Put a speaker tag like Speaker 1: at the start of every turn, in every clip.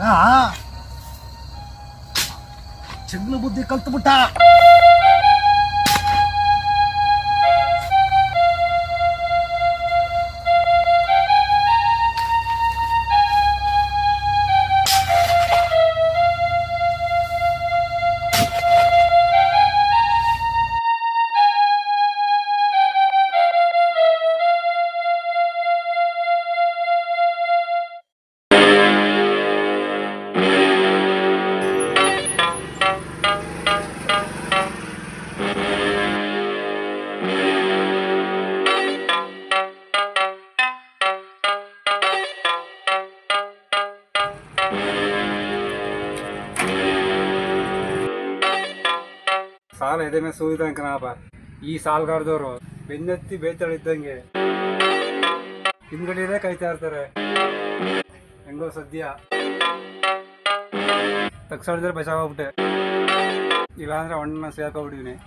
Speaker 1: ಮಗ ಚಿಗ್ನ ಬುದ್ಧಿ ಕಲ್ತ್ಬಿಟ್ಟ.
Speaker 2: ಸಾಲ ಎದೆ ಮೇಲೆ ಸೂಯಿದಂಗೆ ಕಣಪ್ಪ. ಈ ಸಾಲಗಾರದವರು ಬೆನ್ನೆತ್ತಿ ಬೇತಾಳಿದ್ದಂಗೆ ಹಿಂದ್ಗಡೆ ಕಾಯ್ತಾ ಇರ್ತಾರೆ. ಹೆಂಗೋ ಸದ್ಯ ತಕ್ಷಣದಲ್ಲಿ ಬಚಾವಾಗ್ಬಿಟ್ಟೆ, ಇಲ್ಲಾಂದ್ರೆ ಅಣ್ಣ ಸೇರ್ಕೊಬಿಟ್ಟಿದ್ದೀನಿ.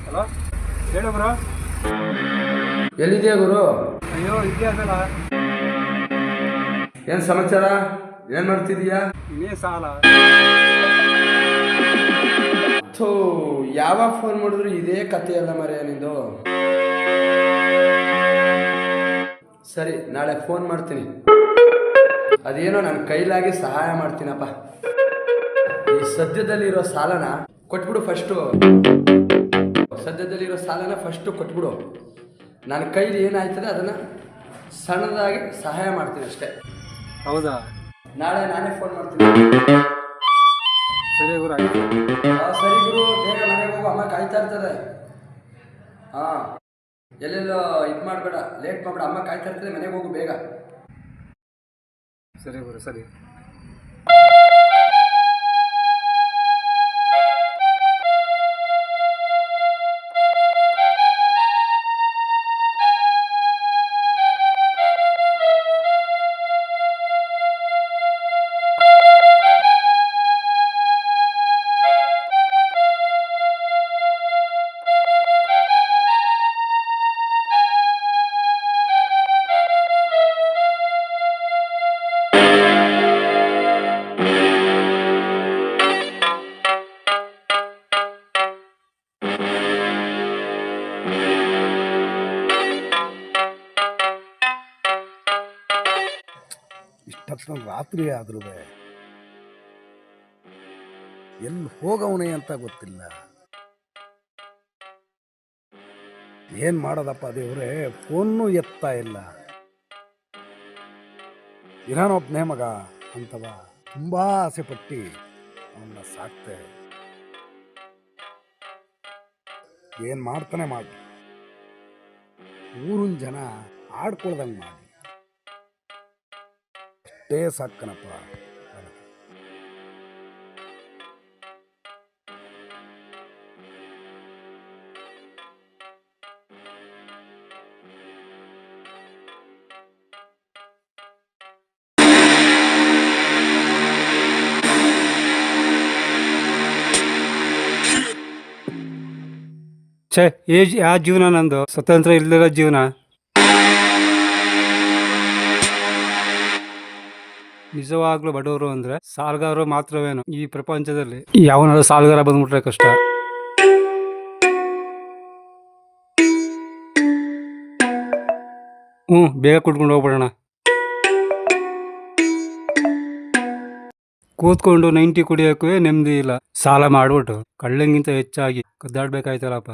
Speaker 2: ಹಲೋ, ಹೇಳು ಬ್ರೋ.
Speaker 3: ಎಲ್ಲಿದೆಯಾ ಗುರು?
Speaker 2: ಅಯ್ಯೋ ಇದ್ದೇ ಅದಲ್ಲ.
Speaker 3: ಏನು ಸಮಾಚಾರ? ಏನು ಮಾಡ್ತಿದೀಯಾ?
Speaker 2: ಇನ್ನೇ ಸಾಲ.
Speaker 3: ಥೂ, ಯಾವಾಗ ಫೋನ್ ಮಾಡಿದ್ರು ಇದೇ ಕಥೆ ಅಲ್ಲ ಮರೆಯ ನಿಂದು. ಸರಿ, ನಾಳೆ ಫೋನ್ ಮಾಡ್ತೀನಿ. ಅದೇನೋ ನನ್ನ ಕೈಲಾಗಿ ಸಹಾಯ ಮಾಡ್ತೀನಪ್ಪ. ಈ ಸದ್ಯದಲ್ಲಿರೋ ಸಾಲನ ಕೊಟ್ಬಿಡು ಫಸ್ಟು. ಸದ್ಯದಲ್ಲಿರೋ ಸಾಲನ ಫಸ್ಟು ಕೊಟ್ಬಿಡು. ನನ್ನ ಕೈಲಿ ಏನಾಯ್ತದೆ ಅದನ್ನು ಸಣ್ಣದಾಗಿ ಸಹಾಯ ಮಾಡ್ತೀನಿ ಅಷ್ಟೇ.
Speaker 2: ಹೌದಾ?
Speaker 3: ನಾಳೆ ನಾನೇ ಫೋನ್ ಮಾಡ್ತೀನಿ.
Speaker 2: ಸರಿ ಗುರು, ಆಯ್ತು.
Speaker 3: ಸರಿ ಗುರು, ಬೇಗ ಮನೆಗೆ ಹೋಗು, ಅಮ್ಮ ಕಾಯ್ತಾ ಇರ್ತದೆ. ಹಾಂ, ಎಲ್ಲೆಲ್ಲೋ ಇದು ಮಾಡಬೇಡ, ಲೇಟ್ ಮಾಡಬೇಡ, ಅಮ್ಮ ಕಾಯ್ತಾ ಇರ್ತದೆ, ಮನೆಗೆ ಹೋಗು ಬೇಗ.
Speaker 2: ಸರಿ ಗುರು, ಸರಿ.
Speaker 1: ಇಷ್ಟೊತ್ತನ ರಾತ್ರಿ ಆದ್ರೂ ಎಲ್ಲಿ ಹೋಗವನೇ ಅಂತ ಗೊತ್ತಿಲ್ಲ. ಏನ್ ಮಾಡೋದಪ್ಪ ದೇವ್ರೆ, ಫೋನ್ನೂ ಎತ್ತಾ ಇಲ್ಲ. ಇರಾನೊಬ್ನೇ ಮಗ ಅಂತವ ತುಂಬಾ ಆಸೆ ಪಟ್ಟಿ ಅವನ್ನ ಸಾಕ್ತೆ. ಏನ್ ಮಾಡ್ತಾನೆ ಮಾಡಿ, ಊರಿನ ಜನ ಆಡ್ಕೊಳ್ದಂಗೆ ಮಾಡಿ ಅಷ್ಟೇ ಸಾಕನಪ್ಪ.
Speaker 2: ಯಾವ ಜೀವನ ನಂದು? ಸ್ವತಂತ್ರ ಇಲ್ಲದಿರೋ ಜೀವನ. ನಿಜವಾಗ್ಲೂ ಬಡವರು ಅಂದ್ರೆ ಸಾಲಗಾರರು ಮಾತ್ರವೇನು ಈ ಪ್ರಪಂಚದಲ್ಲಿ? ಯಾವನಾದ್ರು ಸಾಲಗಾರ ಬಂದ್ಬಿಟ್ರೆ ಕಷ್ಟ. ಬೇಗ ಕುಟ್ಕೊಂಡು ಹೋಗ್ಬಿಡೋಣ. ಕೂತ್ಕೊಂಡು 90 ಕುಡಿಯೋಕ್ಕೂ ನೆಮ್ಮದಿ ಇಲ್ಲ. ಸಾಲ ಮಾಡ್ಬಿಟ್ಟು ಕಳ್ಳಂಗಿಂತ ಹೆಚ್ಚಾಗಿ ಕದ್ದಾಡ್ಬೇಕಾಯ್ತಲ್ಲಪ್ಪ.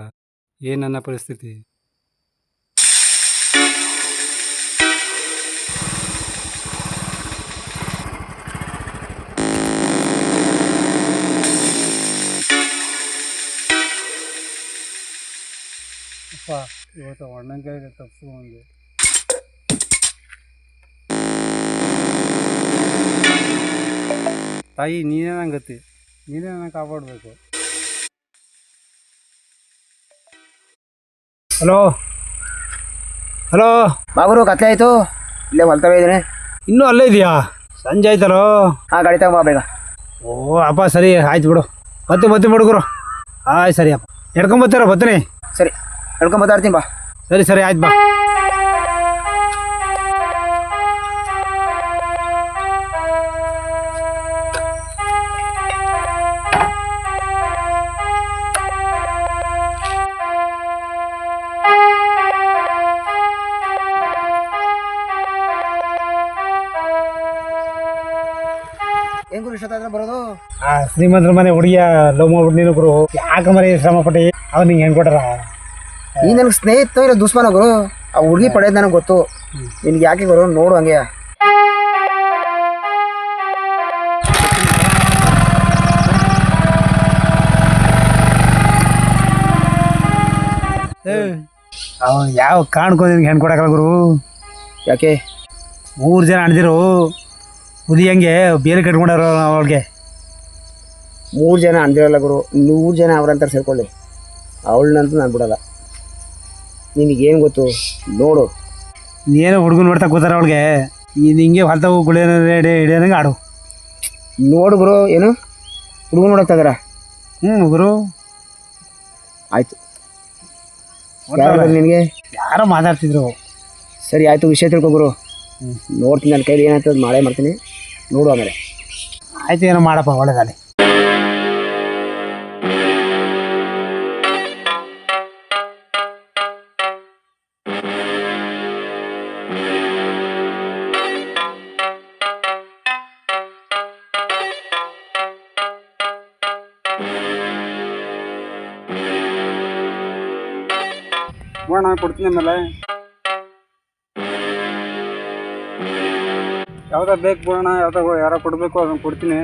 Speaker 2: ಏನ್ ನನ್ನ ಪರಿಸ್ಥಿತಿ? ಅಪ್ಪ, ಇವತ್ತು ಅಣ್ಣಂಗೆ ತಪ್ಪು ಒಂದು. ತಾಯಿ, ನೀನೇ ನಂಗೆ ಗತಿ, ನೀನೇ ನನ್ನ ಕಾಪಾಡಬೇಕು. ಹಲೋ, ಹಲೋ
Speaker 4: ಬಾಗುರು ಕತ್ಲೆ ಆಯಿತು, ಇಲ್ಲೇ ಹೊಲ್ತವೇ ಇದ್ದೇನೆ.
Speaker 2: ಇನ್ನೂ ಅಲ್ಲೇ ಇದೆಯಾ? ಸಂಜೆ ಆಯ್ತಲ್ಲೋ.
Speaker 4: ಹಾಂ, ಗಾಡಿ ತಗೊಂಬ ಬೇಗ.
Speaker 2: ಓ ಅಪ್ಪ ಸರಿ ಆಯ್ತು ಬಿಡು. ಮತ್ತೆ ಹುಡುಗರು ಆಯ್ತು ಸರಿ ಅಪ್ಪ, ಎಡ್ಕೊಂಬತ್ತೀರ ಬರ್ತೀನಿ.
Speaker 4: ಸರಿ, ಹೇಳ್ಕೊಂಡ್ ಮಾತಾಡ್ತೀನಿ ಬಾ.
Speaker 2: ಸರಿ ಆಯ್ತು ಬಾ.
Speaker 4: ಏನು ಗುರು ಇಷ್ಟೊತ್ತಾದ್ರೆ ಬರೋದು?
Speaker 2: ಶ್ರೀಮಂತರ ಮನೆ ಹುಡುಗಿಯ ಲವ್ ಮಾಡ್ಬಿಟ್ಟು ನೀನು ಗುರು, ಯಾಕೆ ಮರಿ ಶ್ರಮ ಪಟ್ಟಿ ಅವ್ನು ನಿಂಗೆ ಹೆಣ್ಣು ಕೊಟ್ಟಾರ?
Speaker 4: ಈ ನನಗೆ ಸ್ನೇಹಿತ ಇಲ್ಲ ದುಶ್ಮನ ಗುರು. ಆ ಹುಡುಗಿ ಪಡೆಯೋದು ನನಗೆ ಗೊತ್ತು. ನಿನ್ಗೆ ಯಾಕೆ ಗುರು ನೋಡು ಹಂಗೆ.
Speaker 2: ಅವ್ನು ಯಾವ ಕಾಣ್ಕೊ ನಿನ್ಗೆ ಹೆಣ್ಣು ಕೊಡಕಲ್ಲ ಗುರು?
Speaker 4: ಯಾಕೆ?
Speaker 2: 3 ಜನ ಅಣ್ದಿರು ಹುದಿಯಂಗೆ ಬೇರೆ ಕಟ್ಕೊಂಡಾರ ಅವಳಿಗೆ.
Speaker 4: 3 ಜನ ಅಂದಿರಲ್ಲ ಗುರು, 100 ಜನ ಅವ್ರಂತ ಸೇರ್ಕೊಳ್ಳಿ, ಅವಳನ್ನಂತೂ ನಾನು ಬಿಡಲ್ಲ. ನಿನಗೇನು ಗೊತ್ತು ನೋಡು.
Speaker 2: ನೀನು ಹುಡುಗನ ನೋಡ್ತಾ ಕೂತಾರ ಅವಳಿಗೆ, ಇದು ಹಿಂಗೆ ಹೊಲ್ತಾವು ಗುಳಿ ಹಿಡಿಯೋದಂಗೆ ಆಡು.
Speaker 4: ನೋಡು ಗುರು, ಏನು ಹುಡುಗ ನೋಡಕ್ತಾ ಇದಾರ?
Speaker 2: ಗುರು
Speaker 4: ಆಯಿತು. ನಿನಗೆ
Speaker 2: ಯಾರೋ ಮಾತಾಡ್ತಿದ್ರು.
Speaker 4: ಸರಿ ಆಯಿತು, ವಿಷಯ ತಿಳ್ಕೊ ಗುರು. ನೋಡ್ತೀನಿ, ನನ್ನ ಕೈಲಿ ಏನಾಯ್ತದ ಮಾಡೇ ಮಾಡ್ತೀನಿ, ನೋಡು ಆಮೇಲೆ.
Speaker 2: ಆಯ್ತು, ಏನೋ ಮಾಡಪ್ಪ, ಒಳ್ಳೆದಾಗಲಿ. ನಾನು ಕೊಡ್ತೀನಿ. ಆಮೇಲೆ ಯಾವ್ದು ಬೇಕು ಬೋಣ, ಯಾರೋ ಕೊಡಬೇಕು ಅದನ್ನು ಕೊಡ್ತೀನಿ.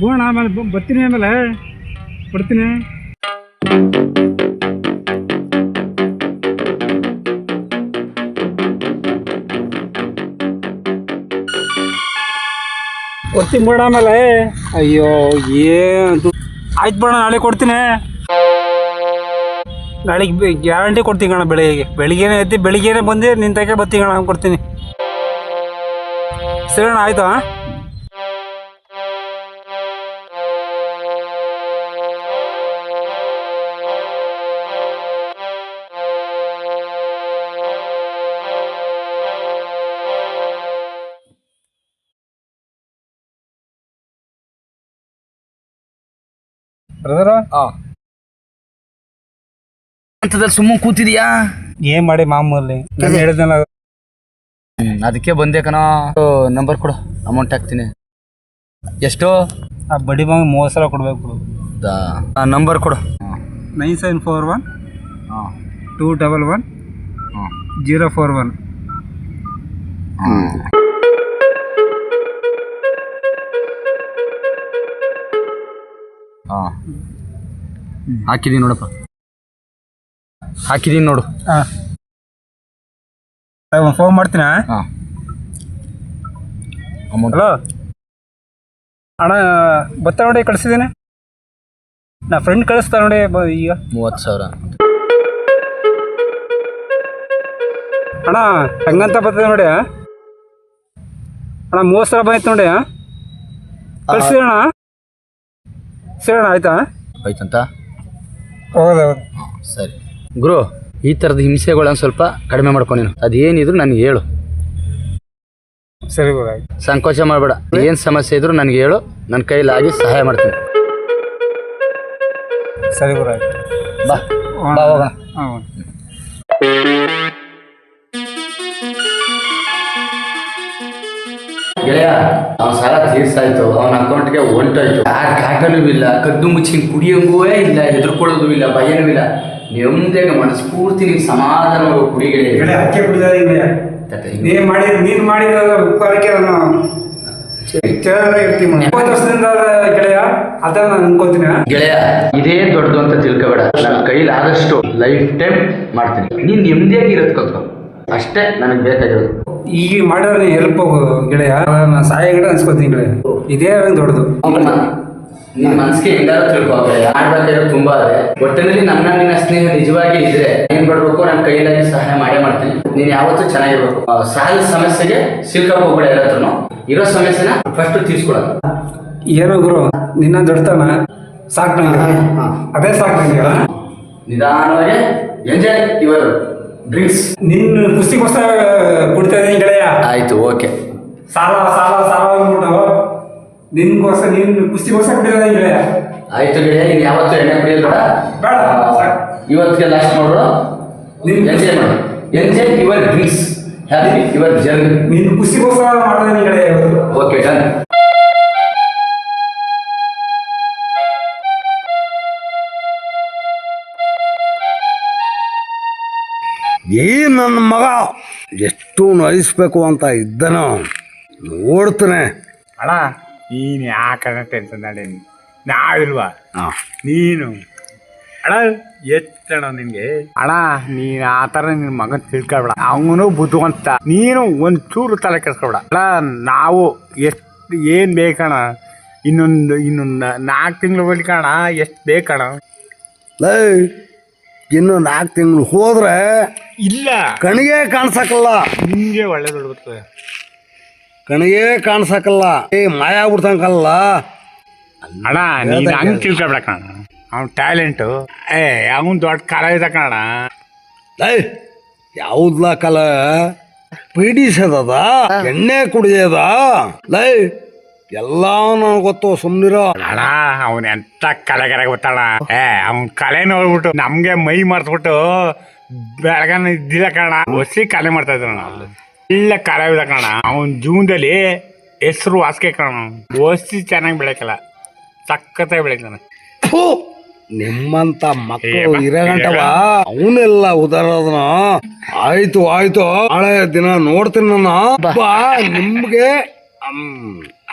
Speaker 2: ಬೋಣ ಆಮೇಲೆ ಬರ್ತೀನಿ, ಆಮೇಲೆ ಕೊಡ್ತೀನಿ. ಕೊಡ್ತೀನಿ ಬೇಡ ಆಮೇಲೆ. ಅಯ್ಯೋ ಏನು ಆಯ್ತು ಬೇಡ, ನಾಳೆ ಕೊಡ್ತೀನಿ. ನಾಳೆಗೆ ಗ್ಯಾರಂಟಿ ಕೊಡ್ತೀನಿ ಕಣ. ಬೆಳಿಗ್ಗೆನೇ ಎದ್ದು ಬೆಳಿಗ್ಗೆನೇ ಬಂದು ನಿನ್ನ ತಗೆ ಬರ್ತೀನಿ ಕಣ, ಕೊಡ್ತೀನಿ. ಸರಿ ಅಣ್ಣ, ಆಯಿತಾ? ಬ್ರದರ
Speaker 3: ಅಂತದಲ್ಲಿ ಸುಮ್ಮನೆ ಕೂತಿದ್ಯಾ?
Speaker 2: ಏನು ಮಾಡಿ ಮಾಮೂಲಿ ನಾನು ಹೇಳಿದ್ನಲ್ಲ.
Speaker 3: ಅದಕ್ಕೆ ಬಂದೆ ಕಣ. ನಂಬರ್ ಕೊಡು, ಅಮೌಂಟ್ ಹಾಕ್ತೀನಿ. ಎಷ್ಟು?
Speaker 2: ಆ ಬಡಿ ಮಾಂಗ 30 ಸಲ ಕೊಡಬೇಕು.
Speaker 3: ನಂಬರ್ ಕೊಡು.
Speaker 2: 9741 211 041.
Speaker 3: ಹಾಕಿದೀನಿ ನೋಡಪ್ಪ, ಹಾಕಿದೀನಿ ನೋಡು.
Speaker 2: ಹಾಂ, ಫೋನ್ ಮಾಡ್ತೀನ.
Speaker 3: ಅಮೌಂಟ್.
Speaker 2: ಹಲೋ ಅಣ್ಣ, ಬತ್ತ ನೋಡಿ ಕಳಿಸಿದ್ದೀನಿ. ನಾ ಫ್ರೆಂಡ್ ಕಳಿಸ್ತಾ ನೋಡಿ ಈಗ
Speaker 3: 30,000.
Speaker 2: ಅಣ್ಣ ಹೆಂಗಂತ ಬರ್ತದೆ ನೋಡಿ ಅಣ್ಣ. 30 ಸಲ ಬಂದಿತ್ತು ನೋಡಿ, ಕಳಿಸಿದೆ ಅಣ್ಣ. ಸರಿ ಅಣ್ಣ, ಆಯ್ತಾ?
Speaker 3: ಆಯ್ತಂತ?
Speaker 2: ಹೌದೌದು.
Speaker 3: ಸರಿ ಗುರು, ಈ ಥರದ ಹಿಂಸೆಗಳನ್ನ ಸ್ವಲ್ಪ ಕಡಿಮೆ ಮಾಡ್ಕೊ ನೀನು. ಅದೇನಿದ್ರು ನನಗೆ ಹೇಳು.
Speaker 2: ಸರಿ ಗುರು, ಆಯ್ತು.
Speaker 3: ಸಂಕೋಚ ಮಾಡಬೇಡ. ಏನು ಸಮಸ್ಯೆ ಇದ್ರು ನನಗೆ ಹೇಳು, ನನ್ನ ಕೈಲಾಗಿ ಸಹಾಯ ಮಾಡ್ತೀನಿ.
Speaker 2: ಸರಿ ಗುರು, ಆಯ್ತು.
Speaker 3: ಬಾ ಬಾ ಹೋಗೋಣ.
Speaker 2: ಹಾಂ.
Speaker 3: ಗೆಳೆಯ, ಅವನ ಸಾಲ ತೀರ್ಸಾಯ್ತು, ಅವನ ಅಕೌಂಟ್ಗೆ ಹೊಂಟೋಯ್ತು. ಯಾರ ಕಾಟನೂ ಇಲ್ಲ, ಕದ್ದು ಮುಚ್ಚಿ ಕುಡಿಯೋಂಗೂ ಇಲ್ಲ, ಹೆದರ್ಕೊಳ್ಳೋದು ಇಲ್ಲ, ಭಯನೂ ಇಲ್ಲ. ನೆಮ್ಮದಿಯಾಗ ಮನಸ್ಫೂರ್ತಿ ನಿಮ್ಗೆ ಸಮಾಧಾನ ಕುಡಿ ಗೆಳೆಯ.
Speaker 2: ನೀನು ಮಾಡಿದ ಉಪಕಾರಕ್ಕೆ ನಾನು ಇರ್ತೀನಿ. 20 ವರ್ಷದಿಂದ ಗೆಳೆಯ, ಅದನ್ನ ನಾನು ಅನ್ಕೋತೀನಿ.
Speaker 3: ಗೆಳೆಯ, ಇದೇ ದೊಡ್ಡದು ಅಂತ ತಿಳ್ಕೊಬೇಡ. ನನ್ನ ಕೈಲಾದಷ್ಟು ಲೈಫ್ ಟೈಮ್ ಮಾಡ್ತೀನಿ. ನೀನು ನೆಮ್ಮದಿಯಾಗಿ ಇರೋದು ಕಲ್ತ್ಕೊ. ಅಷ್ಟೇ ನನಗೆ ಬೇಕಾಗಿರೋದು.
Speaker 2: ಈಗ ಮಾಡಿದ್ರೆ ಹೆಲ್ಪ್ ಗೆಳೆಯ, ನಾನು ಸಹಾಯ ಗಿಡ ಅನ್ಸ್ಕೊತೀನಿ ಗೆಳೆಯ, ಇದೇ ದೊಡ್ಡದು.
Speaker 3: ನಿನ್ ಮನ್ಸಿಗೆ ಹೆಂಗಾರು ತಿಳ್ಕೊಬೇಕು, ಮಾಡ್ಬೇಕಾಗಿರೋ ತುಂಬಾ ಇದೆ. ಒಟ್ಟಿನಲ್ಲಿ ನನ್ನ ನಿನ್ನ ಸ್ನೇಹ ನಿಜವಾಗಿ ಇದ್ರೆ ಏನ್ ಮಾಡ್ಬೇಕು, ನನ್ನ ಕೈಲಾಗಿ ಸಹಾಯ ಮಾಡೇ ಮಾಡ್ತೀನಿ. ನೀನ್ ಯಾವತ್ತೂ ಚೆನ್ನಾಗಿರ್ಬೇಕು. ಸಾಲ ಸಮಸ್ಯೆಗೆ ಸಿಲ್ಕಪ್ ಹೋಗ್ಬೇಡ, ಯಾರತ್ರನು ಇರೋ ಸಮಸ್ಯೆನ ಫಸ್ಟ್ ತೀರ್ಸ್ಕೊಡೋದು.
Speaker 2: ಏನೋ ಗುರು, ನಿನ್ನ ದೊಡ್ಡತನ ಸಾಕು ನಂಗೆ, ಅದೇ ಸಾಕು ನಂಗೆ.
Speaker 3: ನಿಧಾನವಾಗಿ ಎಂಜಾಯ್ ಯುವರ್ ಡ್ರಿಂಕ್ಸ್.
Speaker 2: ನಿನ್ನ ಕುಸ್ತಿಗೋಸ್ಕರ ಕೊಡ್ತಾ ಇದ್ದೀನಿ ಗೆಳೆಯ.
Speaker 3: ಆಯ್ತು, ಓಕೆ.
Speaker 2: ಸಾಲ ಸಾಲ ಸಾಲ ಅಂದ್ಬಿಟ್ಟು ನಿನ್ಗೋಸ್ಕರ, ನಿನ್ನ ಕುಸ್ತಿಗೋಸ್ಕರ ಕೊಡ್ತಾ ಇದ್ದೀನಿ ಗೆಳೆಯ.
Speaker 3: ಆಯ್ತು ಗೆಳೆಯ, ನೀನ್ ಯಾವತ್ತೂ ಎಣ್ಣೆ ಕುಡಿಯೋದು
Speaker 2: ಬೇಡ, ಸಾಕು.
Speaker 3: ಇವತ್ತಿಗೆ ಲಾಸ್ಟ್ ಮಾಡೋರು. ನೀನು ಎಂಜಾಯ್ ಮಾಡು, enjoy your drinks, happy your journey.
Speaker 2: ನಿನ್ನ ಕುಸ್ತಿಗೋಸ್ಕರ ಮಾಡ್ತಾ ಇದ್ದೀನಿ ಗೆಳೆಯ ಇವತ್ತು.
Speaker 3: Okay, done.
Speaker 1: ಏನ್ ನನ್ನ ಮಗ ಎಷ್ಟು ನಯಿಸ್ಬೇಕು ಅಂತ ಇದ್ದನೋ ನೋಡ್ತಾನೆ.
Speaker 5: ಅಣ್ಣ ನೀನು ಯಾಕಣ್ಣ ಟೆನ್ಷನ್ ಮಾಡೀನಿ, ನಾವಿಲ್ವಾ ನೀನು ಅಣ್ಣ ಎಷ್ಟಣ ನಿನಗೆ. ಅಣ್ಣ ನೀನು ಆ ಥರ ನಿನ್ನ ಮಗನ ತಿಳ್ಕೊಬೇಡ, ಅವನು ಬುದ್ಧಿವಂತ, ನೀನು ಒಂಚೂರು ತಲೆ ಕೆಡ್ಸ್ಕೊಬೇಡ. ಅಣ್ಣ ನಾವು ಎಷ್ಟು ಏನು ಬೇಕಣ್ಣ, ಇನ್ನೊಂದು 4 ತಿಂಗಳು ಬಳಿಕಣ ಎಷ್ಟು ಬೇಕಣ್ಣ.
Speaker 1: ಲೈ, ಇನ್ನು 4 ತಿಂಗಳು ಹೋದ್ರೆ
Speaker 5: ಇಲ್ಲ
Speaker 1: ಕಣಿಗೆ ಕಾಣ್ಸಕ್ಕಲ್ಲ,
Speaker 5: ನಿಮಗೆ ಒಳ್ಳೇದು ಬರ್ತದೆ.
Speaker 1: ಕಣಿಗೆ ಕಾಣ್ಸಕ್ಕಲ್ಲ, ಮಾಯ ಆಗ್ಬಿಡ್ತಂಕಲ್ಲ.
Speaker 5: ಅಣ್ಣ ನೀನು ಹಂಗೆ ತಿಳ್ಕೊಬೇಡ ಕಣ, ಅವ್ನ ಟ್ಯಾಲೆಂಟು ಅವನು ದೊಡ್ಡ ಕಲ ಇದೆ ಕಣ.
Speaker 1: ಲೈ, ಯಾವ್ದ್ಲ ಕಲ ಪೀಡಿಸದ, ಎಣ್ಣೆ ಕುಡಿಯದ, ಲೈ ಎಲ್ಲ ನನಗೆ ಗೊತ್ತು, ಸುಮ್ನಿರೋ.
Speaker 5: ಅಣ್ಣ ಅವನ್ ಎಂತ ಕಲೆಗಾರ ಗೊತ್ತಣ್ಣ, ಅವನ್ ಕಲೆ ನೋಡ್ಬಿಟ್ಟು ನಮ್ಗೆ ಮೈ ಮರ್ತ್ಬಿಟ್ಟು ಬೆಳಗನ ಇದ್ದಿಲ್ಲ ಕಣ, ಹೊಸಿ ಕಲೆ ಮಾಡ್ತಾ ಇದ್ರಣ್ಣ. ಒಳ್ಳೆ ಕಲೆ ಇದೆ ಕಣ, ಅವನ ಜೀವನದಲ್ಲಿ ಹೆಸರು ವಾಸಿಕೆ ಕಣ, ಹೊಸಿ ಚೆನ್ನಾಗಿ ಬೆಳಕಲ್ಲ, ಸಖತ್ತಾಗಿ ಬೆಳತಾನೆ.
Speaker 1: ಫು, ನಿಮ್ಮಂತ ಮಕ್ಕಳು ಇರಗಂಟವ ಅವನೆಲ್ಲ ಉದಾರದನ. ಆಯ್ತು ಆಯ್ತು, ನಾಳೆ ದಿನ ನೋಡ್ತೀನಿ ನಾನು. ಬಾ, ನಿಮ್ಗೆ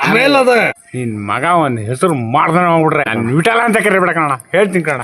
Speaker 1: ಆಮೇಲೆ ಅದ
Speaker 5: ನಿನ್ ಮಗ ಒಂದ್ ಹೆಸರು ಮಾಡ್ದಾನ ಹೋಗ್ಬಿಟ್ರೆ ವಿಠಲ ಅಂತ ಕರಿಬೇಡ ಕಣ, ಹೇಳ್ತೀನಿ ಕಣ.